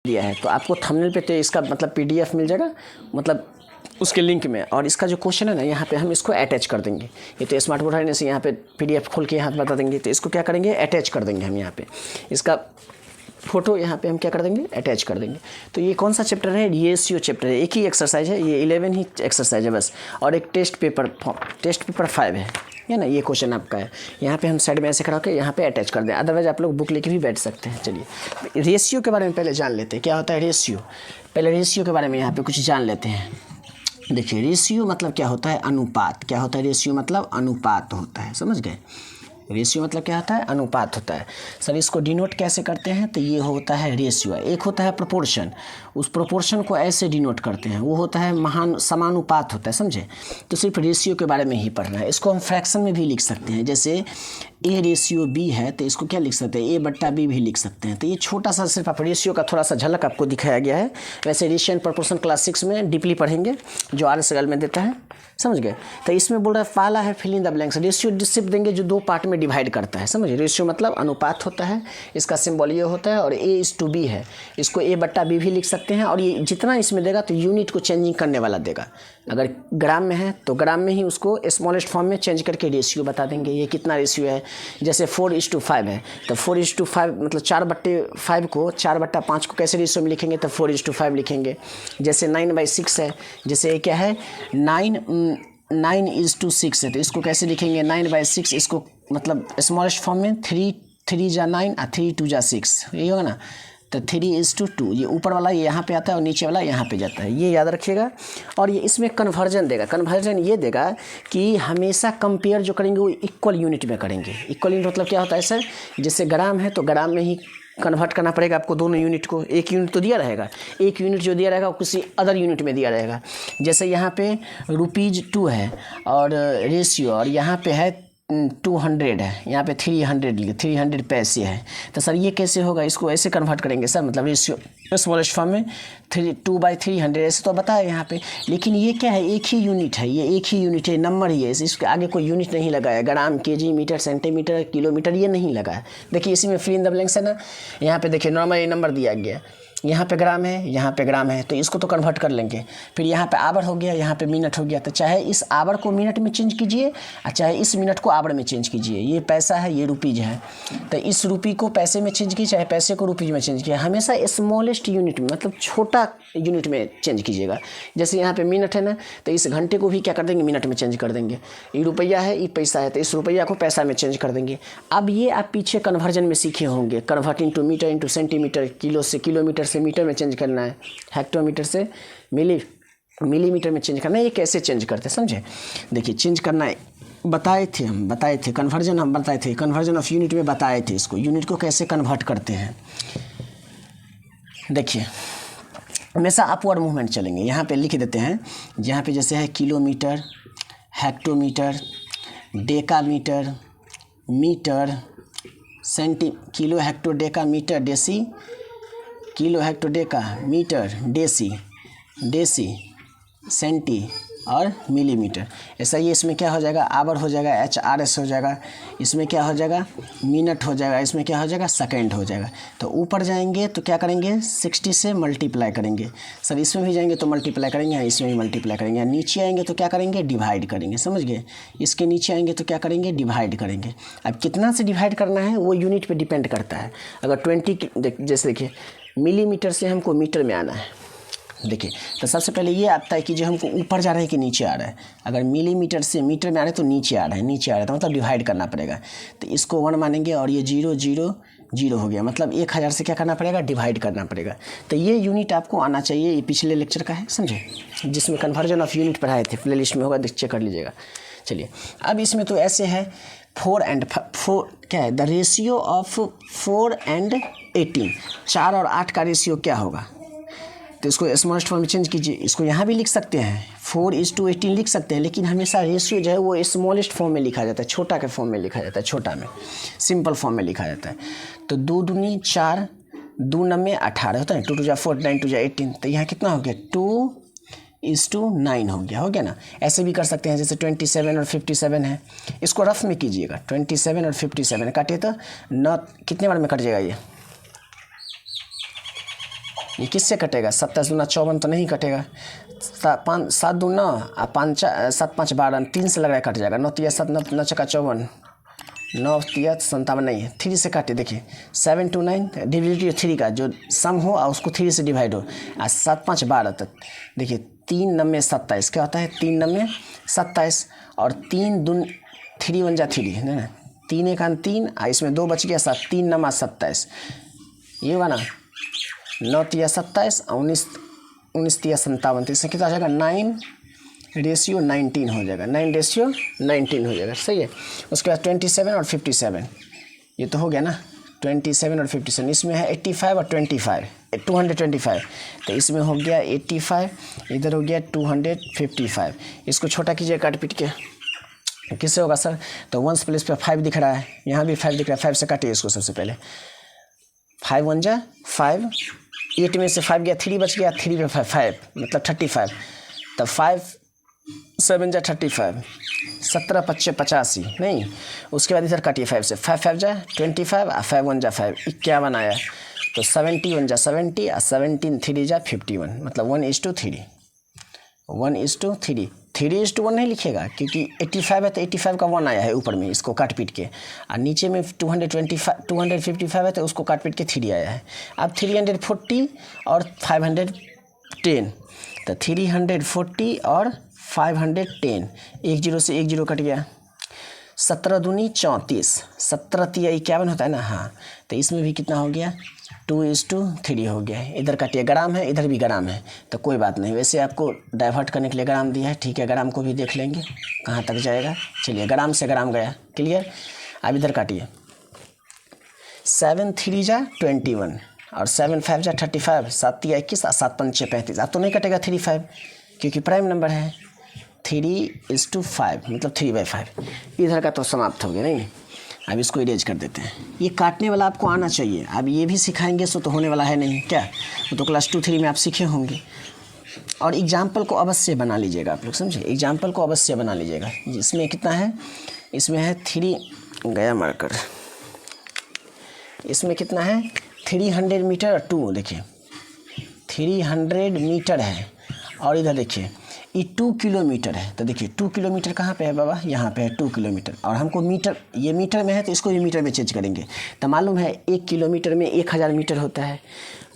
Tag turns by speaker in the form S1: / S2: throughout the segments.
S1: दिया है, तो आपको थंबनेल पे तो इसका मतलब पीडीएफ मिल जाएगा, मतलब उसके लिंक में। और इसका जो क्वेश्चन है ना, यहाँ पे हम इसको अटैच कर देंगे। ये तो स्मार्ट बोर्ड है, यहाँ पे पीडीएफ खोल के यहाँ पे बता देंगे, तो इसको क्या करेंगे, अटैच कर देंगे हम यहाँ पे। इसका फोटो यहाँ पे हम क्या कर देंगे, अटैच कर देंगे। तो ये कौन सा चैप्टर है, रेशियो चैप्टर है। एक ही एक्सरसाइज है, ये 11 ही एक्सरसाइज है बस, और एक टेस्ट पेपर 5 है ना। ये क्वेश्चन आपका है, यहाँ पे हम साइड में ऐसे करा के यहाँ पे अटैच कर दें, अदरवाइज आप लोग बुक लेके भी बैठ सकते हैं। चलिए रेशियो के बारे में पहले जान लेते हैं, क्या होता है रेशियो। पहले रेशियो के बारे में यहाँ पे कुछ जान लेते हैं। देखिए रेशियो मतलब क्या होता है, अनुपात। क्या होता है रेशियो मतलब अनुपात होता है, समझ गए। रेशियो मतलब क्या होता है, अनुपात होता है। सर इसको डिनोट कैसे करते हैं, तो ये होता है रेशियो। एक होता है प्रोपोर्शन, उस प्रोपोर्शन को ऐसे डिनोट करते हैं, वो होता है महान समानुपात होता है, समझे। तो सिर्फ रेशियो के बारे में ही पढ़ना है। इसको हम फ्रैक्शन में भी लिख सकते हैं, जैसे ए रेशियो बी है तो इसको क्या लिख सकते हैं, ए बट्टा बी भी लिख सकते हैं। तो ये छोटा सा सिर्फ आप रेशियो का थोड़ा सा झलक आपको दिखाया गया है। वैसे रेशियो एंड प्रोपोर्शन क्लास 6 में डीपली पढ़ेंगे, जो RSGL में देता है, समझ गए। तो इसमें बोल रहा है पहला है fill in the blanks. Ratio सिर्फ देंगे जो 2 पार्ट में डिवाइड करता है, समझिए। रेशियो मतलब अनुपात होता है, इसका सिंबल ये होता है, और A/B है, इसको A बट्टा B भी लिख सकते हैं। और ये जितना इसमें देगा तो यूनिट को चेंजिंग करने वाला देगा। अगर ग्राम में है तो ग्राम में ही उसको स्मॉलेस्ट फॉर्म में चेंज करके रेशियो बता देंगे, ये कितना रेशियो है। जैसे 4:5 है, तो 4:5 मतलब 4/5 को 4/5 को कैसे रेशियो में लिखेंगे, तो 4:5 लिखेंगे। जैसे 9/6 है, जैसे ये क्या है 9:6 है, तो इसको कैसे लिखेंगे 9/6। इसको मतलब स्मॉलेस्ट फॉर्म में 3 जा 9 और 3 2 जा 6, यही होगा ना। तो 3:2, ये ऊपर वाला ये यहाँ पे आता है और नीचे वाला यहाँ पे जाता है, ये याद रखिएगा। और ये इसमें कन्वर्जन देगा। कन्वर्जन ये देगा कि हमेशा कंपेयर जो करेंगे वो इक्वल यूनिट में करेंगे। इक्वल यूनिट मतलब क्या होता है सर, जैसे ग्राम है तो ग्राम में ही कन्वर्ट करना पड़ेगा आपको दोनों यूनिट को। एक यूनिट तो दिया रहेगा, एक यूनिट जो दिया रहेगा वो किसी अदर यूनिट में दिया रहेगा। जैसे यहाँ पे ₹2 है और रेशियो, और यहाँ पे है 200 है, यहाँ पे 300 पैसे है। तो सर ये कैसे होगा, इसको ऐसे कन्वर्ट करेंगे सर, मतलब रेशियो स्मॉलेस्ट फॉर्म में 2/300 ऐसे तो बताया यहाँ पे। लेकिन ये क्या है, एक ही यूनिट है, ये एक ही यूनिट है, नंबर ही है, इसके आगे कोई यूनिट नहीं लगा है। ग्राम, केजी, मीटर, सेंटीमीटर, किलोमीटर ये नहीं लगा है। देखिए इसी में फिल इन द ब्लैंक्स है ना, यहाँ पे देखिए नॉर्मल ये नंबर दिया गया है, यहाँ पे ग्राम है, यहाँ पे ग्राम है, तो इसको तो कन्वर्ट कर लेंगे। फिर यहाँ पे आवर हो गया, यहाँ पे मिनट हो गया, तो चाहे इस आवर को मिनट में चेंज कीजिए और चाहे इस मिनट को आवर में चेंज कीजिए। ये पैसा है, ये रुपीज़ है, तो इस रुपये को पैसे में चेंज कीजिए, चाहे पैसे को रुपीज़ में चेंज कीजिए। हमेशा स्मॉलेस्ट यूनिट में मतलब छोटा यूनिट में चेंज कीजिएगा। जैसे यहाँ पे मिनट है ना, तो इस घंटे को भी क्या कर देंगे, मिनट में चेंज कर देंगे। ये रुपया है, ये पैसा है, तो इस रुपया को पैसा में चेंज कर देंगे। अब ये आप पीछे कन्वर्जन में सीखे होंगे, convert into metre into centimetre, kilo से किलोमीटर से मीटर में चेंज करना है, हेक्टोमीटर से मिलीमीटर में चेंज करना है। ये कैसे चेंज करते हैं समझे। देखिए चेंज करना है, बताए थे कन्वर्जन, हम बताए थे कन्वर्जन ऑफ यूनिट में, बताए थे इसको यूनिट को कैसे कन्वर्ट करते हैं। देखिए हमेशा अपवर्ड मूवमेंट चलेंगे। यहाँ पे लिख देते हैं, यहाँ पे जैसे है kilometre, hectometre, decametre, metre, kilo hecto deca metre deci, kilo hecto deca metre deci centi और मिलीमीटर। ऐसा ही इसमें क्या हो जाएगा, आवर हो जाएगा, HRS हो जाएगा, इसमें क्या हो जाएगा मिनट हो जाएगा, इसमें क्या हो जाएगा सेकंड हो जाएगा। तो ऊपर जाएंगे तो क्या करेंगे 60 से मल्टीप्लाई करेंगे। सर इसमें भी जाएंगे तो मल्टीप्लाई करेंगे, इसमें भी मल्टीप्लाई करेंगे। नीचे आएंगे तो क्या करेंगे डिवाइड करेंगे, समझ गए। इसके नीचे आएंगे तो क्या करेंगे डिवाइड करेंगे। अब कितना से डिवाइड करना है वो यूनिट पर डिपेंड करता है। अगर 20 जैसे देखिए मिलीमीटर से हमको मीटर में आना है, देखिए तो सबसे पहले ये आता है कि जो हमको ऊपर जा रहा है कि नीचे आ रहा है। अगर मिलीमीटर से मीटर में आ रहा है तो नीचे आ रहा है, तो मतलब डिवाइड करना पड़ेगा। तो इसको 1 मानेंगे और ये 0 0 0 हो गया, मतलब 1000 से क्या करना पड़ेगा डिवाइड करना पड़ेगा। तो ये यूनिट आपको आना चाहिए, ये पिछले लेक्चर का है समझे, जिसमें कन्वर्जन ऑफ यूनिट पढ़ाए थे, प्ले लिस्ट में होगा, चेक कर लीजिएगा। चलिए अब इसमें तो ऐसे है 4 and 4 क्या है, द रेशियो ऑफ 4 and 18, 4 और 8 का रेशियो क्या होगा। तो इसको स्मॉलेस्ट फॉर्म में चेंज कीजिए। इसको यहाँ भी लिख सकते हैं 4:18 लिख सकते हैं, लेकिन हमेशा रेशियो जो है वो स्मॉलेस्ट फॉर्म में लिखा जाता है, छोटा के फॉर्म में लिखा जाता है, छोटा में सिंपल फॉर्म में लिखा जाता है। तो 2 दूनी 4, 2 9 18 होता है, 2 2 जा 4, 9 2 जा 18। तो यहाँ कितना हो गया 2:9 हो गया ना। ऐसे भी कर सकते हैं, जैसे 27 और 57 है, इसको रफ में कीजिएगा। 27 और 57 काटिए तो 9 कितने बार में कट जाएगा, ये ये किससे कटेगा? 27 दूना 54 तो नहीं कटेगा। 7 दूना 9 5 7 5 12 3 से लग रहा है कट जाएगा। 9 3 7 9 चका 54 9 3 57 नहीं है, 3 से काटे। देखिए 7 2 9 डिविडेड 3 का जो सम हो और उसको 3 से डिवाइड हो, 7 5 12 तक। देखिए 3 9 27 क्या होता है? 3 9 27 और 3 दून 3 1 जा 3 है ना, 3 1 3 इसमें 2 बच गया 7, 3 9 27 ये होगा ना। 9 3 27 और 19 3 57 तो इसमें कितना हो जाएगा? 9:19 हो जाएगा। 9:19 हो जाएगा, सही है। उसके बाद 27 और 57 ये तो हो गया ना। 27 और 57 इसमें है 85 और 25 225 तो इसमें हो गया 85, इधर हो गया 255। इसको छोटा कीजिए काट पीट के, किससे होगा सर? तो 1 प्लेस पे 5 दिख रहा है, यहाँ भी 5 दिख रहा है, 5 से काटिए इसको सबसे पहले। 5 1 जा 5, 8 में से 5 गया, 3 बच गया, 3 में 5 मतलब 35। तब 5 7 जा 35, 17 5 85 नहीं। उसके बाद इधर काटिए 5 से, 5 5 जा 25 और 5 1 जा 5 51 आया। तो 71 जा 70 और 17 3 जा 51 मतलब 1:3 1:3 3:1 नहीं लिखेगा क्योंकि 85 है तो 85 का 1 आया है ऊपर में, इसको काट पीट के। और नीचे में 255 है तो उसको काट पीट के 3 आया है। अब 340 और 510 तो 340 और 510 1 0 से 1 0 कट गया। 17 दूनी 34, 17 3 51 होता है ना, हाँ। तो इसमें भी कितना हो गया? 2:3 हो गया। इधर काटिए, ग्राम है इधर भी ग्राम है तो कोई बात नहीं, वैसे आपको डाइवर्ट करने के लिए ग्राम दिया है, ठीक है। ग्राम को भी देख लेंगे कहाँ तक जाएगा। चलिए ग्राम से ग्राम गया, क्लियर। अब इधर काटिए, 7 3 जा 21 और 7 5 जा 35, 7 3 21 और 7 5 35। अब तो नहीं कटेगा 3 5 क्योंकि प्राइम नंबर है। 3:5 मतलब 3/5। इधर का तो समाप्त हो गया नहीं। अब इसको इरेज कर देते हैं। ये काटने वाला आपको आना चाहिए। अब ये भी सिखाएंगे सो तो होने वाला है नहीं क्या, वो तो क्लास 2 3 में आप सीखे होंगे। और एग्जाम्पल को अवश्य बना लीजिएगा आप लोग, समझे? एग्जाम्पल को अवश्य बना लीजिएगा। इसमें कितना है? इसमें है 3 गया मार्कर। इसमें कितना है? 300 मीटर 2, देखिए 300 मीटर है। और इधर देखिए ये 2 किलोमीटर है। तो देखिए 2 किलोमीटर कहाँ पे है बाबा? यहाँ पे है 2 किलोमीटर। और हमको मीटर, ये मीटर में है तो इसको भी मीटर में चेंज करेंगे। तो मालूम है 1 किलोमीटर में 1000 मीटर होता है।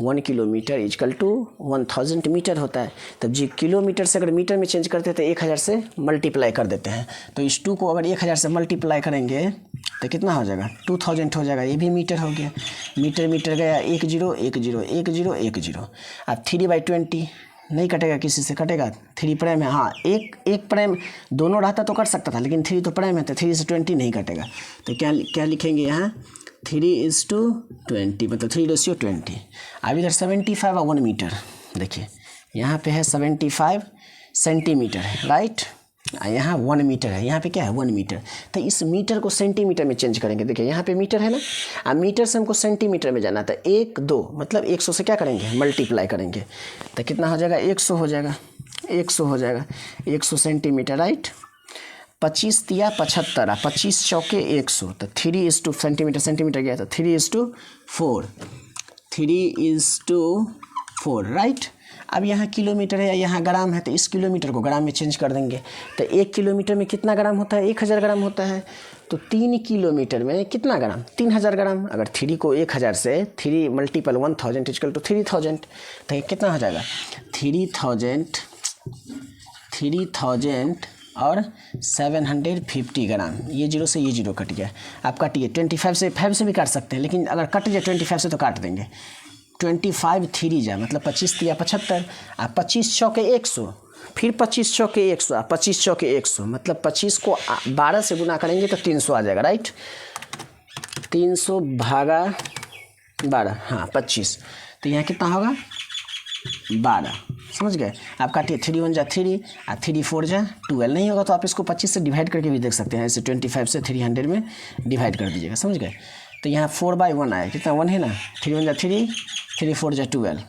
S1: 1 किलोमीटर इक्वल टू 1000 मीटर होता है। तब जी किलोमीटर से अगर मीटर में चेंज करते हैं तो 1000 से मल्टीप्लाई कर देते हैं। तो इस 2 को अगर 1000 से मल्टीप्लाई करेंगे तो कितना हो जाएगा? 2000 हो जाएगा। ये भी मीटर हो गया। मीटर मीटर गया 1 0 1 0 1 0 1 0। अब 3/20 नहीं कटेगा, किसी से कटेगा? 3 प्राइम है, हाँ। एक प्राइम दोनों रहता तो कट सकता था, लेकिन 3 तो प्राइम है तो 3 से 20 नहीं कटेगा। तो क्या लिखेंगे यहाँ? 3:20 मतलब 3:20। अब इधर 75 और 1 मीटर, देखिए यहाँ पे है 75 सेंटीमीटर है, राइट। यहाँ 1 मीटर है, यहाँ पे क्या है? 1 मीटर। तो इस मीटर को सेंटीमीटर में चेंज करेंगे। देखिए यहाँ पे मीटर है ना, अब मीटर से हमको सेंटीमीटर में जाना था। 1 2 मतलब 100 से क्या करेंगे? मल्टीप्लाई करेंगे। तो कितना हो जाएगा? 100 हो जाएगा। 100 हो जाएगा, 100 सेंटीमीटर, राइट। 25 तिया 75 25 चौके 100 तो 3:4 सेंटीमीटर गया था 3:4 3:4, राइट। अब यहाँ किलोमीटर है या यहाँ ग्राम है तो इस किलोमीटर को ग्राम में चेंज कर देंगे। तो 1 किलोमीटर में कितना ग्राम होता है? 1000 ग्राम होता है। तो 3 किलोमीटर में कितना ग्राम? 3000 ग्राम। अगर 3 को 1000 से 3 × 1000 इक्वल टू 3000। तो कितना हो जाएगा? 3000 और 750 ग्राम। ये 0 से ये 0 कट गया। आप काटिए, 25 से 5 से भी काट सकते हैं, लेकिन अगर कट जाए 25 से तो काट देंगे। 25 3 जा मतलब 25 तिया 75 और 25 चौके 100, फिर 25 चौके 100 और 25 चौके 100 मतलब 25 को 12 से गुना करेंगे तो 300 आ जाएगा, राइट। 300 भागा 12, हाँ 25। तो यहाँ कितना होगा? 12, समझ गए? आप काटिए, 3 1 जा 3 और 3 4 जा 12। नहीं होगा तो आप इसको 25 से डिवाइड करके भी देख सकते हैं। ऐसे 25 से 300 में डिवाइड कर दीजिएगा, समझ गए? तो यहाँ 4/1 आया, कितना? 1 है ना। 3 1 जा 3 3 4 जा 12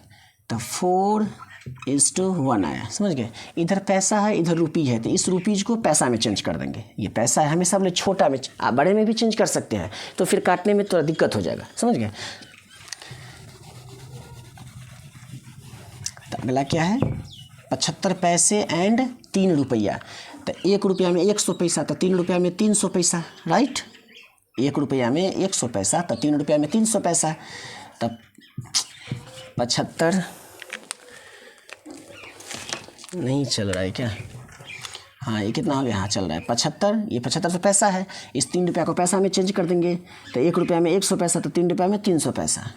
S1: तो 4:1 आया, समझ गए? इधर पैसा है इधर रुपी है तो इस रुपीज को पैसा में चेंज कर देंगे। ये पैसा है, हमेशा हमने छोटा में, आप बड़े में भी चेंज कर सकते हैं तो फिर काटने में थोड़ा दिक्कत हो जाएगा, समझ गए? अगला क्या है 75 पैसे एंड 3 रुपया। तो 1 रुपया में 100 पैसा, तो 3 रुपया में 300 पैसा, राइट। 1 रुपया में 100 पैसा, तो 3 रुपया में 300 पैसा। तब 75 नहीं चल रहा है क्या? हाँ, ये कितना हो गया? हाँ चल रहा है 75। ये 75 तो पैसा है, इस 3 रुपया को पैसा में चेंज कर देंगे। तो 1 रुपया में 100 पैसा, तो 3 रुपया में 300 पैसा,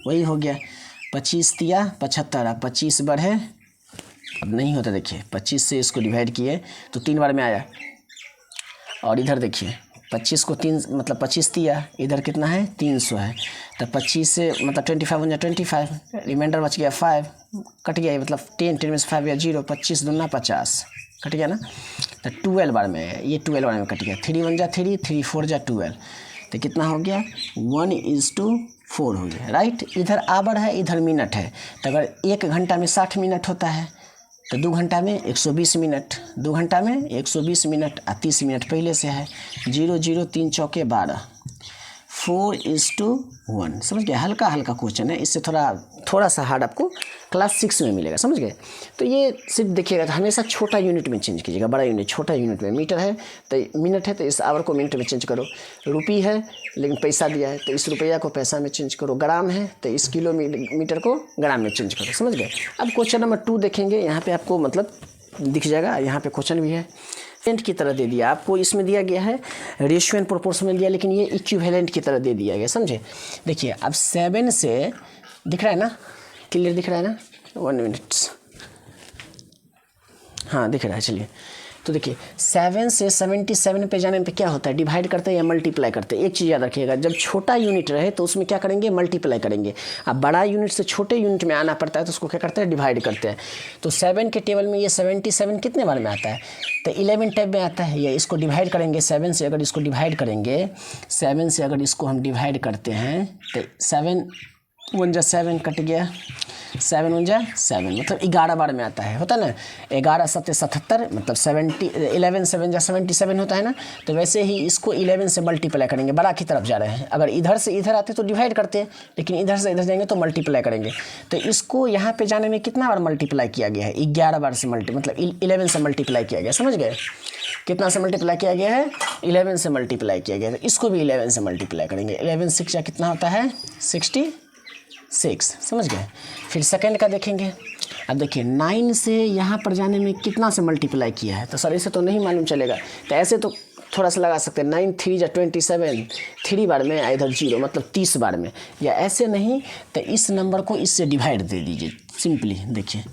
S1: वही हो गया। 25 दिया 75, अब 25 बढ़े, अब नहीं होता। देखिए 25 से इसको डिवाइड किए तो 3 बार में आया। और इधर देखिए 25 को 3 मतलब 25 दिया, इधर कितना है 300 है। तो 25 से मतलब 25 बन जाए 25, रिमाइंडर बच गया 5, कट गया मतलब 10 में से 5 या 0, 25 दूना 50, कट गया ना। तो 12 बार में है, ये 12 बार में कट गया। 3 बन जा 3, 3 4 जा 12, तो कितना हो गया 1:4 हो गया, राइट। इधर आवर है, इधर मिनट है। तो अगर 1 घंटा में 60 मिनट होता है तो 2 घंटा में 120 मिनट, 2 घंटा में 120 मिनट, 30 मिनट पहले से है। 0 0 3 चौके 12, 4:1, समझ गए। हल्का हल्का क्वेश्चन है, इससे थोड़ा सा हार्ड आपको क्लास 6 में मिलेगा, समझ गए। तो ये सिर्फ देखिएगा, तो हमेशा छोटा यूनिट में चेंज कीजिएगा, बड़ा यूनिट छोटा यूनिट में। मीटर है तो मिनट है, तो इस आवर को मिनट में चेंज करो। रुपी है लेकिन पैसा दिया है, तो इस रुपया को पैसा में चेंज करो। ग्राम है तो इस किलोमीटर को ग्राम में चेंज करो, समझ गए। अब क्वेश्चन नंबर 2 देखेंगे, यहाँ पे आपको मतलब दिख जाएगा, यहाँ पे क्वेश्चन भी है। इक्विवेलेंट की तरह दे दिया आपको, इसमें दिया गया है रेशियो एंड प्रोपोर्शन में दिया, लेकिन ये इक्विवेलेंट की तरह दे दिया गया, समझे। देखिए अब 7 से दिख रहा है ना, क्लियर दिख रहा है ना, 1 मिनट, हाँ दिख रहा है। चलिए तो देखिए 7 से 77 पे जाने पे क्या होता है, डिवाइड करते हैं या मल्टीप्लाई करते हैं। एक चीज़ याद रखिएगा, जब छोटा यूनिट रहे तो उसमें क्या करेंगे, मल्टीप्लाई करेंगे। अब बड़ा यूनिट से छोटे यूनिट में आना पड़ता है तो उसको क्या करते हैं, डिवाइड करते हैं। तो 7 के टेबल में ये 77 कितने बार में आता है, तो 11 टाइप में आता है। ये इसको डिवाइड करेंगे 7 से, अगर इसको डिवाइड करेंगे 7 से, अगर इसको हम डिवाइड करते हैं तो 7 1 जा 7 कट गया, 7 1 जा 7 मतलब 11 बार में आता है, होता है ना। 11 7 77 मतलब 11 7 जा 77 होता है ना। तो वैसे ही इसको 11 से मल्टीप्लाई करेंगे, बड़ा की तरफ जा रहे हैं। अगर इधर से इधर आते तो डिवाइड करते हैं, लेकिन इधर से इधर जाएंगे तो मल्टीप्लाई करेंगे। तो इसको यहाँ पे जाने में कितना बार मल्टीप्लाई किया गया है, 11 बार से मतलब 11 से मल्टीप्लाई किया गया, समझ गए। कितना से मल्टीप्लाई किया गया है, 11 से मल्टीप्लाई किया गया है। तो इसको भी 11 से मल्टीप्लाई करेंगे। 11 6 कितना होता है 66, समझ गए। फिर सेकंड का देखेंगे। अब देखिए 9 से यहाँ पर जाने में कितना से मल्टीप्लाई किया है, तो सर ऐसे तो नहीं मालूम चलेगा। तो ऐसे तो थोड़ा सा लगा सकते हैं, 9 3 जा 27, 3 बार में, इधर 0 मतलब 30 बार में। या ऐसे नहीं तो इस नंबर को इससे डिवाइड दे दीजिए सिंपली। देखिए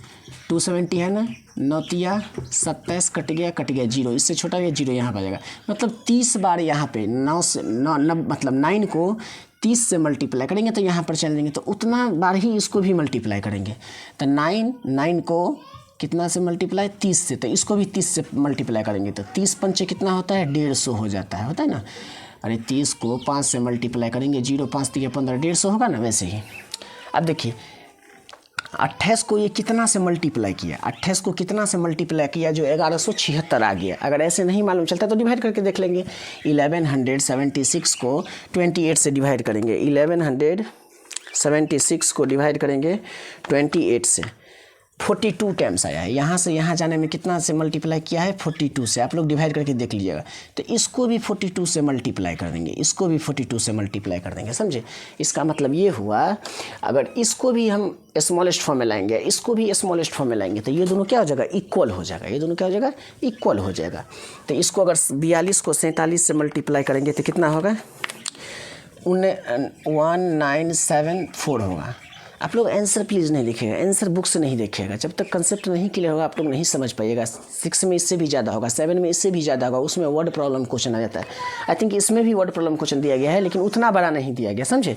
S1: 270 है ना, 9 तिया 27 कट गया 0, इससे छोटा गया 0 यहाँ पर आ जाएगा। मतलब 30 बार यहाँ पे 9 से 9 मतलब 9 को 30 से मल्टीप्लाई करेंगे तो यहाँ पर चल देंगे, तो उतना बार ही इसको भी मल्टीप्लाई करेंगे। तो 9 को कितना से मल्टीप्लाई 30 से, तो इसको भी 30 से मल्टीप्लाई करेंगे तो 30 पंचे कितना होता है 150 हो जाता है, होता है ना। अरे 30 को 5 से मल्टीप्लाई करेंगे, 0 5 3 15 150 होगा ना, वैसे ही। अब देखिए 28 को ये कितना से मल्टीप्लाई किया, 28 को कितना से मल्टीप्लाई किया, जो 1176 आ गया। अगर ऐसे नहीं मालूम चलता तो डिवाइड करके देख लेंगे। 1176 को 28 से डिवाइड करेंगे, 1176 को डिवाइड करेंगे 28 से, 42 टाइम्स आया है। यहाँ से यहाँ जाने में कितना से मल्टीप्लाई किया है 42 से, आप लोग डिवाइड करके देख लीजिएगा। तो इसको भी 42 से मल्टीप्लाई कर देंगे, इसको भी 42 से मल्टीप्लाई कर देंगे, समझे। इसका मतलब ये हुआ, अगर इसको भी हम स्मॉलेस्ट फॉर्म में लाएंगे, इसको भी स्मॉलेस्ट फॉर्म में लाएंगे, तो ये दोनों क्या हो जाएगा, इक्वल हो जाएगा। ये दोनों क्या हो जाएगा, इक्वल हो जाएगा। तो इसको अगर 42 को 47 से मल्टीप्लाई करेंगे तो कितना होगा 1974 होगा। आप लोग आंसर प्लीज़ नहीं लिखिएगा, आंसर बुक से नहीं देखिएगा। जब तक कंसेप्ट नहीं क्लियर होगा आप लोग नहीं समझ पाइएगा। 6 में इससे भी ज़्यादा होगा, 7 में इससे भी ज़्यादा होगा, उसमें वर्ड प्रॉब्लम क्वेश्चन आ जाता है। आई थिंक इसमें भी वर्ड प्रॉब्लम क्वेश्चन दिया गया है, लेकिन उतना बड़ा नहीं दिया गया, समझे।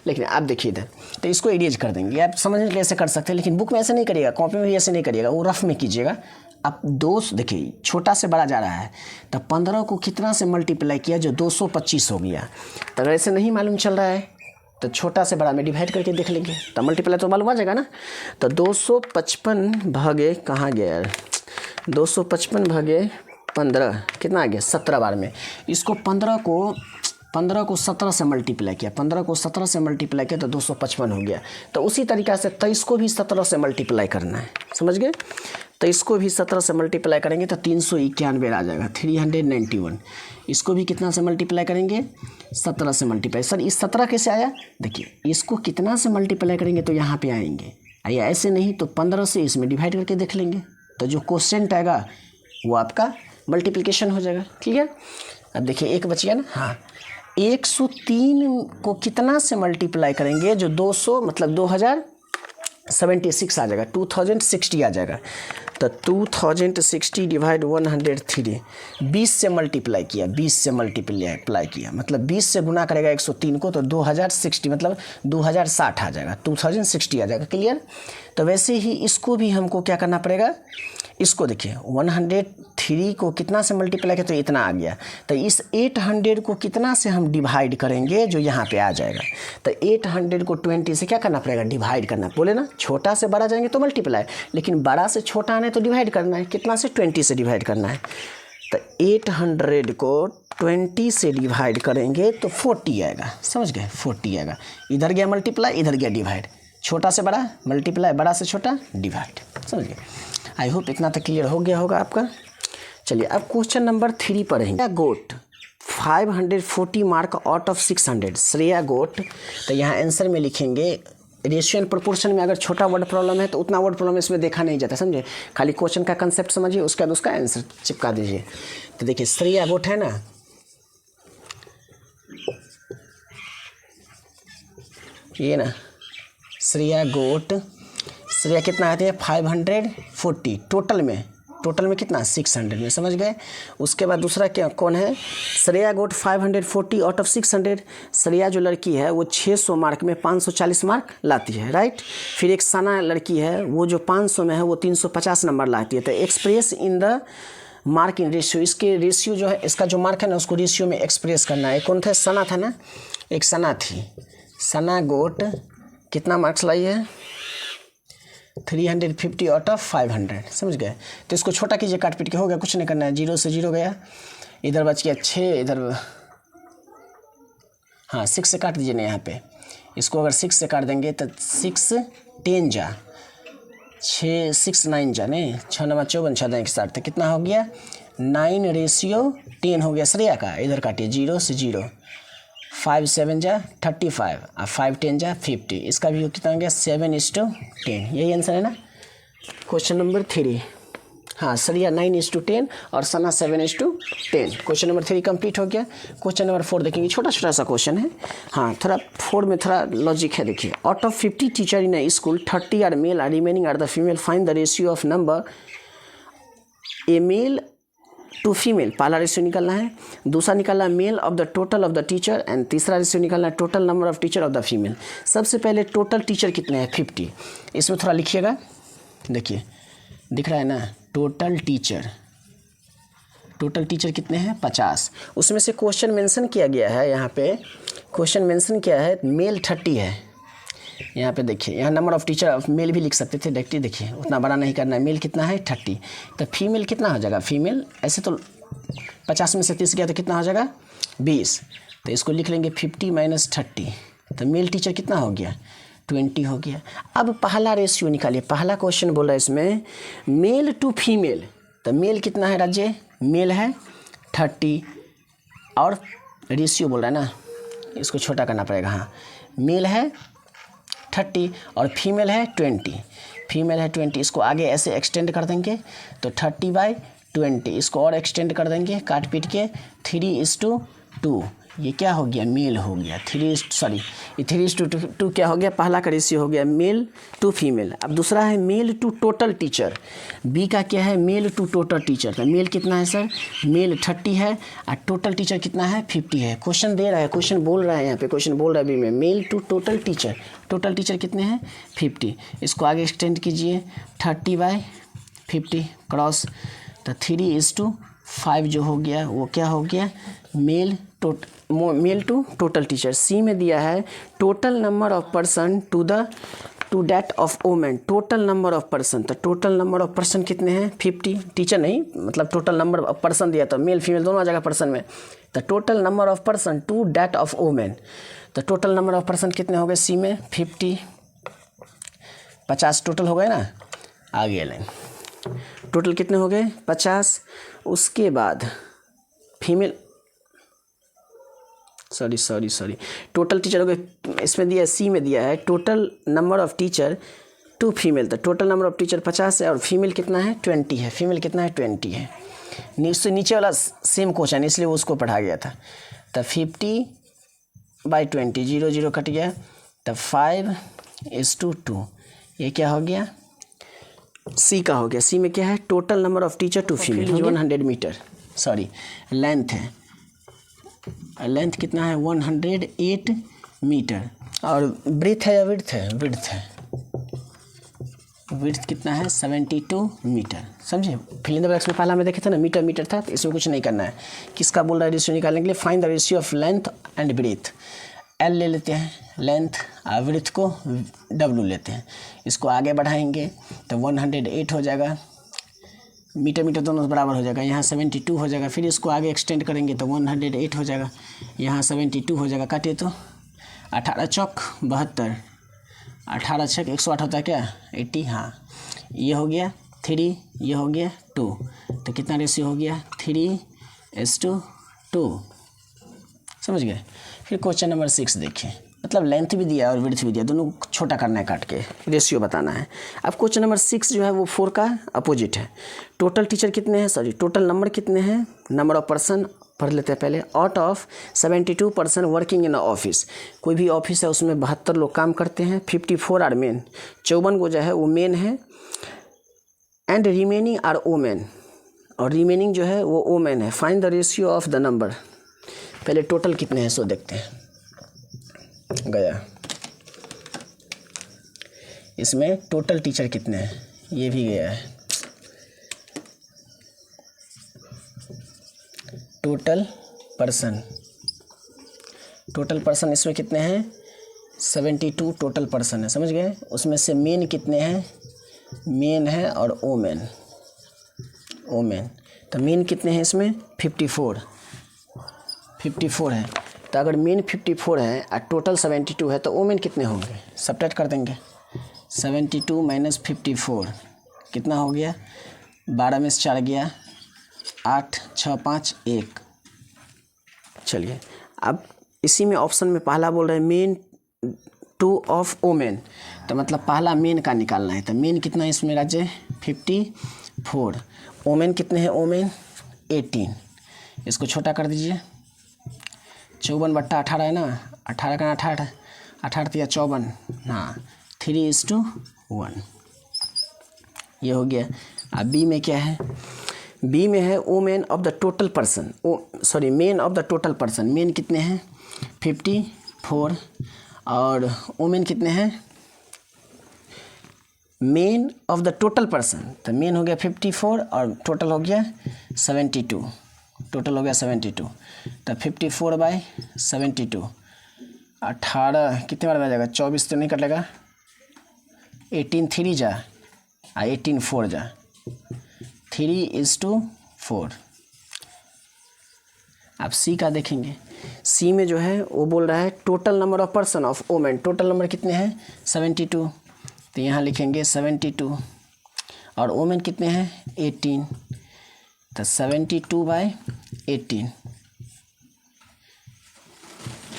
S1: लेकिन आप देखिए इधर, तो इसको एरेज कर देंगे। आप समझने कैसे कर सकते हैं, लेकिन बुक में ऐसे नहीं करिएगा, कॉपी में भी ऐसे नहीं करिएगा, वो रफ में कीजिएगा। अब 2 देखिए छोटा से बड़ा जा रहा है, तो 15 को कितना से मल्टीप्लाई किया जो 225 हो गया। तो अगर ऐसे नहीं मालूम चल रहा है तो छोटा से बड़ा में डिवाइड करके देख लेंगे, तो मल्टीप्लाई तो मालूम आ जाएगा ना। तो 255 भागे कहाँ गया, 255 भागे 15 कितना आ गया 17 बार में। इसको 15 को 15 को 17 से मल्टीप्लाई किया, 15 को 17 से मल्टीप्लाई किया तो 255 हो गया। तो उसी तरीक़ा से 23 को भी 17 से मल्टीप्लाई करना है, समझ गए। 23 को भी 17 से मल्टीप्लाई करेंगे तो 391 आ जाएगा, 391। इसको भी कितना से मल्टीप्लाई करेंगे, 17 से मल्टीप्लाई। सर इस 17 कैसे आया, देखिए इसको कितना से मल्टीप्लाई करेंगे तो यहाँ पे आएंगे, या ऐसे नहीं तो 15 से इसमें डिवाइड करके देख लेंगे, तो जो क्वोशिएंट आएगा वो आपका मल्टीप्लिकेशन हो जाएगा, ठीक है। अब देखिए एक बच गया ना, हाँ 103 को कितना से मल्टीप्लाई करेंगे, जो 200 मतलब 2076 आ जाएगा, 2060 आ जाएगा। तो 2060 डिवाइड 103, 20 से मल्टीप्लाई किया, 20 से मल्टीप्लाई किया मतलब 20 से गुना करेगा 103 को तो 2060 मतलब 2060 आ जाएगा, 2060 आ जाएगा, क्लियर। तो वैसे ही इसको भी हमको क्या करना पड़ेगा, इसको देखिए 103 को कितना से मल्टीप्लाई किया तो इतना आ गया। तो इस 800 को कितना से हम डिवाइड करेंगे जो यहाँ पे आ जाएगा। तो 800 को 20 से क्या करना पड़ेगा, डिवाइड करना। बोले ना छोटा से बड़ा जाएंगे तो मल्टीप्लाई, लेकिन बड़ा से छोटा आना है तो डिवाइड करना है, कितना से 20 से डिवाइड करना है। तो 800 को 20 से डिवाइड करेंगे तो 40 आएगा, समझ गए, 40 आएगा। इधर गया मल्टीप्लाई, इधर गया डिवाइड, छोटा से बड़ा मल्टीप्लाई, बड़ा से छोटा डिवाइड, समझ गए। आई होप इतना तक क्लियर हो गया होगा आपका। चलिए अब क्वेश्चन नंबर 3 पढ़ेंगे। गोट 540 मार्क आउट ऑफ 600, श्रेया गोट। तो यहाँ आंसर में लिखेंगे रेशियो एंड प्रोपोर्शन में अगर छोटा वर्ड प्रॉब्लम है तो उतना वर्ड प्रॉब्लम इसमें देखा नहीं जाता, समझे। खाली क्वेश्चन का कंसेप्ट समझिए, उसके बाद उसका आंसर चिपका दीजिए। तो देखिए श्रेया गोट है ना, ये ना श्रेया गोट, श्रेया कितना आते हैं 540 टोटल में कितना 600 में, समझ गए। उसके बाद दूसरा क्या कौन है, श्रेया गोट 540 आउट ऑफ 600। श्रेया जो लड़की है वो 600 मार्क में 540 मार्क लाती है, राइट। फिर एक सना लड़की है वो जो 500 में है वो 350 नंबर लाती है। तो express in the mark in ratio, इसके रेशियो जो है, इसका जो मार्क है ना उसको रेशियो में एक्सप्रेस करना है। कौन था, सना था ना, एक सना थी, सना गोट कितना मार्क्स लाई है 350 आउट ऑफ 500, समझ गए। तो इसको छोटा कीजिए, काट पीट के, हो गया, कुछ नहीं करना है। 0 से 0 गया, इधर बच गया 6, इधर हाँ 6 से काट दीजिए ना यहाँ पे। इसको अगर 6 से काट देंगे तो 6 10 जा 6, 6 9 जा नहीं, 6 9 54, 6 9 60, तो कितना हो गया 9:10 हो गया श्रेया का। इधर काटिए 0 से 0, 5 7 जा 35 और 5 10 जा 50, इसका भी कितना हो गया 7:10। यही आंसर है ना क्वेश्चन नंबर 3। हाँ श्रेया 9:10 और सना 7:10। क्वेश्चन नंबर 3 कंप्लीट हो गया। क्वेश्चन नंबर 4 देखेंगे, छोटा छोटा सा क्वेश्चन है। हाँ थोड़ा 4 में थोड़ा लॉजिक है, देखिए। Out of 50 teacher in a school 30 are male are remaining are the female, find the ratio of number a male to female. पहला रेशियो निकालना है, दूसरा निकालना है male of the total of the teacher, and तीसरा ratio निकालना है total number of teacher of the female. सबसे पहले टोटल टीचर कितने हैं 50, इसमें थोड़ा लिखिएगा, देखिए दिख रहा है ना, टोटल टीचर कितने हैं 50। उसमें से क्वेश्चन मेंशन किया गया है, यहाँ पे क्वेश्चन मेंशन किया है मेल 30 है। यहाँ पे देखिए, यहाँ number of teacher of male भी लिख सकते थे, डायरेक्टली देखिए उतना बड़ा नहीं करना है। मेल कितना है 30, तो फीमेल कितना हो जाएगा, फीमेल ऐसे तो 50 में से 30 गया तो कितना हो जाएगा 20, तो इसको लिख लेंगे 50 - 30, तो मेल टीचर कितना हो गया 20 हो गया। अब पहला रेशियो निकालिए, पहला क्वेश्चन बोला इसमें मेल टू फीमेल, तो मेल कितना है राज्य, मेल है 30 और रेशियो बोल रहा है ना, इसको छोटा करना पड़ेगा। हाँ मेल है 30 और फीमेल है 20, इसको आगे ऐसे एक्सटेंड कर देंगे तो 30/20, इसको और एक्सटेंड कर देंगे काट पीट के 3:2, ये क्या हो गया मेल हो गया 3:2 क्या हो गया, पहला का रेशियो हो गया मेल टू फीमेल। अब दूसरा है male to total teacher, B का क्या है मेल टू टोटल टीचर, तो मेल कितना है सर, मेल 30 है और टोटल टीचर कितना है 50 है। क्वेश्चन दे रहा है, क्वेश्चन बोल रहा है, यहाँ पे क्वेश्चन बोल रहा है बी में मेल टू टोटल टीचर कितने हैं 50, इसको आगे एक्सटेंड कीजिए 30/50 क्रॉस, तो 3:5 जो हो गया वो क्या हो गया male to total teacher. C में दिया है total number of person to the to that of women total number of person, तो टोटल नंबर ऑफ पर्सन कितने हैं 50, टीचर नहीं मतलब टोटल नंबर ऑफ पर्सन दिया तो मेल फीमेल दोनों आ जाएगा पर्सन में, तो total number of person to that of women, तो टोटल नंबर ऑफ पर्सन कितने हो गए सी में 50 टोटल हो गए ना। आगे लाइन टोटल कितने हो गए 50, उसके बाद फीमेल सॉरी टोटल टीचर हो गए, इसमें दिया है सी में दिया है total number of teacher to female, तो टोटल नंबर ऑफ टीचर 50 है और फीमेल कितना है 20 है, फीमेल कितना है 20 है। उससे नीचे वाला सेम क्वेश्चन इसलिए उसको पढ़ा गया था। तो 50/20 0 0 कट गया, तो 5:2 ये क्या हो गया सी का हो गया। सी में क्या है total number of teacher to female 100 metre, sorry length है, लेंथ कितना है 108 मीटर, और ब्रेथ है या विड्थ है, विड्थ है, विड्थ कितना है 72 मीटर, समझे। फिल इन द ब्लैंक्स में पहला में देखे थे ना मीटर मीटर था, तो इसमें कुछ नहीं करना है। किसका बोल रहा है रेशियो निकालने के लिए, find the ratio of length and breadth, L ले लेते हैं लेंथ और विड्थ को डब्ल्यू लेते हैं, इसको आगे बढ़ाएंगे तो 108 हो जाएगा, मीटर मीटर दोनों बराबर हो जाएगा, यहाँ 72 हो जाएगा, फिर इसको आगे एक्सटेंड करेंगे तो 108 हो जाएगा, यहाँ 72 हो जाएगा, काटिए तो 18 चौक 72, 18 छक 108 होता है क्या 80, हाँ ये हो गया 3, ये हो गया 2, तो कितना रेशियो हो गया 3:2, समझ गए। फिर क्वेश्चन नंबर 6 देखिए, मतलब लेंथ भी दिया और विड्थ भी दिया, दोनों छोटा करना है काट के, रेशियो बताना है। अब क्वेश्चन नंबर 6 जो है वो 4 का अपोजिट है। टोटल टीचर कितने हैं, सॉरी टोटल नंबर कितने हैं, नंबर ऑफ पर्सन पढ़ लेते हैं पहले। Out of 72 person working in office, कोई भी ऑफिस है उसमें 72 लोग काम करते हैं, 54 आर मेन, 54 को जो है वो मेन है, एंड रिमेनिंग आर वोमेन, और रिमेनिंग जो है वो वोमेन है। Find the ratio of the number, पहले टोटल कितने हैं सो देखते हैं। गया इसमें टोटल टीचर कितने हैं, ये भी गया है, टोटल पर्सन इसमें कितने हैं 72 टोटल पर्सन है, समझ गए। उसमें से मेन कितने हैं, मेन है और वोमेन, तो मेन कितने हैं इसमें 54 है, तो अगर मेन 54 है और टोटल 72 है तो वोमेन कितने होंगे, सब्ट्रैक्ट कर देंगे, 72 - 54 कितना हो गया, 12 में से 4 गया 8, 6, 5, 1। चलिए अब इसी में ऑप्शन में पहला बोल रहे हैं मेन 2 ऑफ वोमेन, तो मतलब पहला मेन का निकालना है, तो मेन कितना है इसमें राज्य 54, वोमेन कितने हैं, वोमेन 18, इसको छोटा कर दीजिए, 54/18 है ना, 18 का 18 18 या 54, हाँ 3:1 ये हो गया। अब बी में क्या है, बी में है women of the total person, sorry main of the total person, main कितने हैं 54 और वोमेन कितने हैं, main of the total person, तो मेन हो गया 54 और टोटल हो गया 72, टोटल हो गया 72, तो 54/72 18 कितने बार आ जाएगा, 24 तो नहीं कटेगा, 18 3 जा 18 4 जा, 3:4। अब सी का देखेंगे, सी में जो है वो बोल रहा है total number of person of women, total number कितने हैं 72, तो यहाँ लिखेंगे 72 और वोमेन कितने हैं 18, तो 72/18,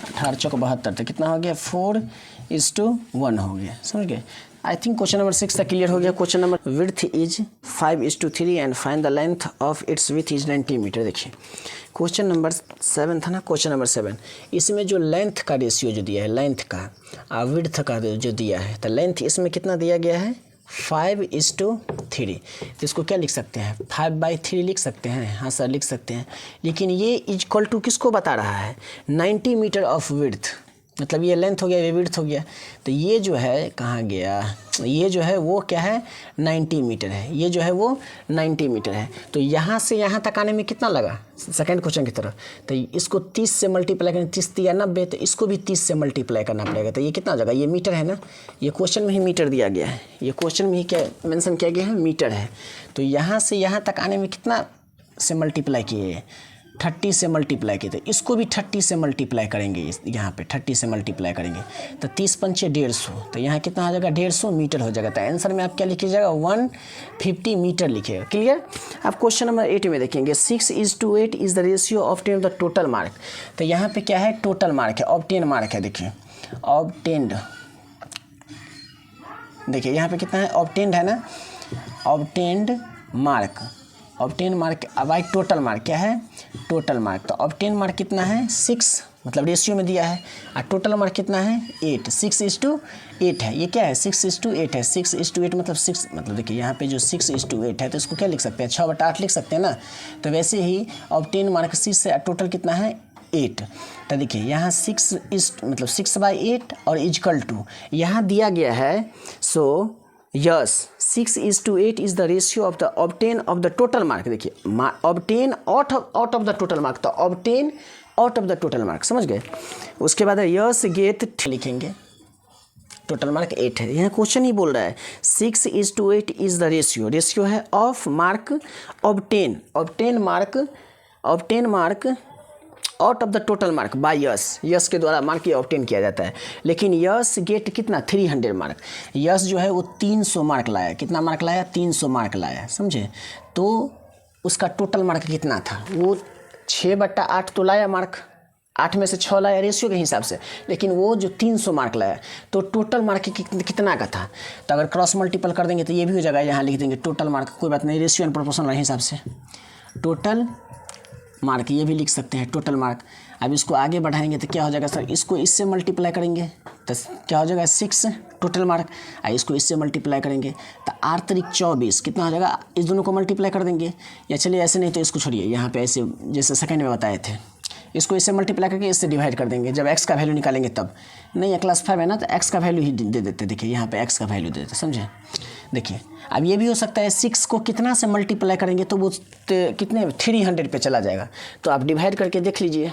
S1: 18 चौक 72, तो कितना हो गया 4:1 हो गया, समझ गए। आई थिंक क्वेश्चन नंबर 6 तक क्लियर हो गया। Question number width is 5:3 and find the length of its width is 90 metre. देखिए क्वेश्चन नंबर 7 था ना, क्वेश्चन नंबर 7, इसमें जो लेंथ का रेशियो जो दिया है, लेंथ का और विड्थ का जो दिया है, तो लेंथ इसमें कितना दिया गया है 5:3, तो इसको क्या लिख सकते हैं 5/3 लिख सकते हैं, हाँ सर लिख सकते हैं, लेकिन ये इक्वल टू किसको बता रहा है 90 मीटर ऑफ विड्थ, मतलब ये लेंथ हो गया, ये विड्थ हो गया। तो ये जो है कहाँ गया, ये जो है वो क्या है 90 मीटर है, ये जो है वो 90 मीटर है। तो यहाँ से यहाँ तक आने में कितना लगा सेकंड क्वेश्चन की तरफ, तो इसको 30 से मल्टीप्लाई करें, 30 या 90, तो इसको भी 30 से मल्टीप्लाई करना पड़ेगा। तो ये कितना हो जाएगा, ये मीटर है ना, ये क्वेश्चन में ही मीटर दिया गया है, ये क्वेश्चन में ही क्या मेंशन किया गया है, मीटर है। तो यहाँ से यहाँ तक आने में कितना से मल्टीप्लाई किए, 30 से मल्टीप्लाई किए, तो इसको भी 30 से मल्टीप्लाई करेंगे, यहाँ पे 30 से मल्टीप्लाई करेंगे तो 30 पंचे 150, तो यहाँ कितना हो जाएगा 150 मीटर हो जाएगा। तो आंसर में आप क्या लिखिएगा 150 मीटर लिखिएगा। क्लियर। अब क्वेश्चन नंबर 8 में देखेंगे 6:8 is the ratio obtained the total mark. तो यहाँ पे क्या है, टोटल मार्क है, ऑब्टेन मार्क है। देखिए ऑब्टेन्ड, देखिए यहाँ पे कितना है, ऑब्टेन्ड है ना, ऑब्टेन्ड मार्क, ऑब्टेन मार्क। अब आई टोटल मार्क क्या है, टोटल मार्क। तो ऑब्टेन मार्क कितना है 6, मतलब रेशियो में दिया है, और टोटल मार्क कितना है 8, 6:8 है। ये क्या है 6:8 है, 6:8 मतलब 6, मतलब देखिए यहाँ पे जो 6:8 है तो इसको क्या लिख सकते हैं 6/8 लिख सकते हैं ना। तो वैसे ही ऑब्टेन मार्क 6 से टोटल कितना है 8। तो देखिए यहाँ 6 मतलब 6/8 और इजकल टू यहाँ दिया गया है। So S 6:8 is the ratio of the obtain of the total mark. देखिए obtain out of the total mark, तो obtain out of the total mark, समझ गए। उसके बाद यस गेट लिखेंगे, टोटल मार्क 8 है। यह क्वेश्चन ही बोल रहा है 6:8 इज द रेशियो, रेशियो है of mark obtain, obtain mark out of the total mark by S, S के द्वारा मार्क ये ऑब्टेन किया जाता है। लेकिन यस गेट कितना 300 मार्क, यस जो है वो 300 मार्क लाया, कितना मार्क लाया 300 मार्क लाया, समझे। तो उसका टोटल मार्क कितना था, वो 6/8 तो लाया मार्क, 8 में से 6 लाया रेशियो के हिसाब से, लेकिन वो जो 300 मार्क लाया तो टोटल मार्क कितना का था। तो अगर क्रॉस मल्टीपल कर देंगे तो ये भी हो जाएगा, यहाँ लिख देंगे टोटल मार्क, कोई बात नहीं, रेशियो एंड प्रोपोर्शनल हिसाब से टोटल मार्क, ये भी लिख सकते हैं टोटल मार्क। अब इसको आगे बढ़ाएंगे तो क्या हो जाएगा सर, इसको इससे मल्टीप्लाई करेंगे तो क्या हो जाएगा 6 टोटल मार्क, और इसको इससे मल्टीप्लाई करेंगे तो 8×3 = 24, कितना हो जाएगा, इस दोनों को मल्टीप्लाई कर देंगे। या चलिए ऐसे नहीं तो इसको छोड़िए, यहाँ पे ऐसे जैसे सेकंड में बताए थे, इसको इससे मल्टीप्लाई करके इससे डिवाइड कर देंगे, जब x का वैल्यू निकालेंगे तब। नहीं क्लास 5 है ना, तो x का वैल्यू ही दे देते, देखिए यहाँ पे x का वैल्यू दे देते, समझे। देखिए अब ये भी हो सकता है 6 को कितना से मल्टीप्लाई करेंगे तो वो कितने 300 पे चला जाएगा। तो आप डिवाइड करके देख लीजिए,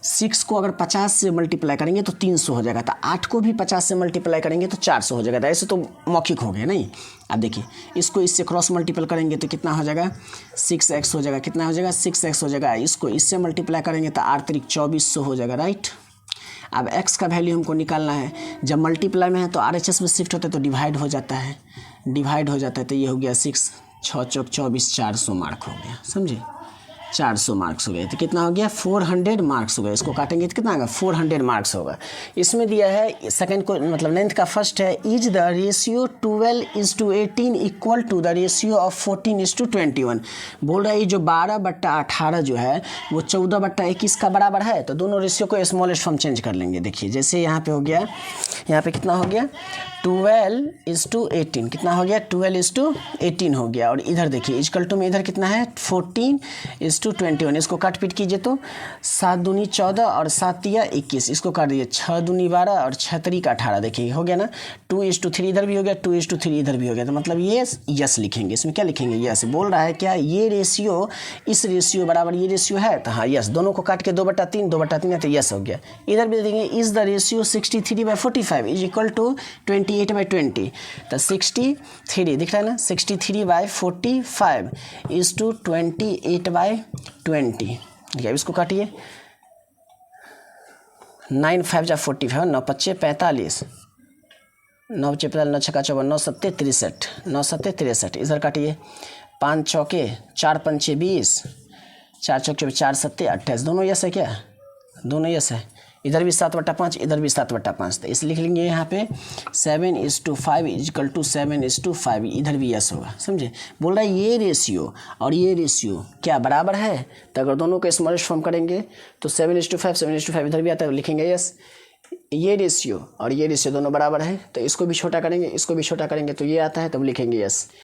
S1: 6 को अगर 50 से मल्टीप्लाई करेंगे तो 300 हो जाएगा, तो 8 को भी 50 से मल्टीप्लाई करेंगे तो 400 हो जाएगा। तो ऐसे तो मौखिक हो गए नहीं। अब देखिए इसको इससे क्रॉस मल्टीपल करेंगे तो कितना हो जाएगा 6x हो जाएगा, कितना हो जाएगा 6x हो जाएगा। इसको इससे मल्टीप्लाई करेंगे तो 8×3 = 2400 हो जाएगा, राइट। अब x का वैल्यू हमको निकालना है, जब मल्टीप्लाई में है तो RHS में शिफ्ट होता है तो डिवाइड हो जाता है, तो ये हो गया 6 6 × 24 400 मार्क हो गया, समझे। 400 मार्क्स हो गए, तो कितना हो गया 400 मार्क्स हो गए। इसको काटेंगे तो कितना होगा 400 मार्क्स होगा। इसमें दिया है सेकंड को, मतलब 9th का फर्स्ट है, is the ratio 12:18 equal to the ratio of 14:21। बोल रहा है ये जो 12/18 जो है वो 14/21 का बराबर है। तो दोनों रेशियो को स्मॉलेस्ट फॉर्म चेंज कर लेंगे। देखिए जैसे यहाँ पे हो गया, यहाँ पे कितना हो गया 12:18, कितना हो गया 12:18 हो गया। और इधर देखिए इक्वल टू में इधर कितना है 14:21। इसको काट पीट कीजिए तो 7 दूनी 14 और 7 तिया 21, इसको काट दीजिए 6 दूनी 12 और 6 तिया 18। देखिए हो गया ना 2:3 इधर भी हो गया, 2:3 इधर भी हो गया। तो मतलब ये यस लिखेंगे, इसमें क्या लिखेंगे यस। बोल रहा है क्या ये रेशियो इस रेशियो बराबर ये रेशियो है, तो हाँ यस। दोनों को काट के 2/3 है तो यस हो गया। इधर भी देखेंगे is the ratio 63/45 is equal to 28/20। तो 63 दिख रहा है ना, 63/45 इज टू 28/20। ठीक है, इसको काटिए 9 5 × 45, 9 5 45, 9 5 9 6 54, 9 7 63, 9 7 63। इधर काटिए 5 चौके 4 पंचे 20, 4 चौके 4 7 28। दोनों यस है क्या, दोनों यस है। इधर भी 7/5, इधर भी 7/5। तो इस लिख लेंगे यहाँ पे 7:5 इक्वल टू 7:5, इधर भी यस होगा, समझे। बोल रहा है ये रेशियो और ये रेशियो क्या बराबर है। तो अगर दोनों को स्मॉलेस्ट फॉर्म करेंगे तो 7:5 इधर भी आता है, लिखेंगे यस। ये रेशियो और ये रेशियो दोनों बराबर है, तो इसको भी छोटा करेंगे, इसको भी छोटा करेंगे तो ये आता है, तब लिखेंगे यस।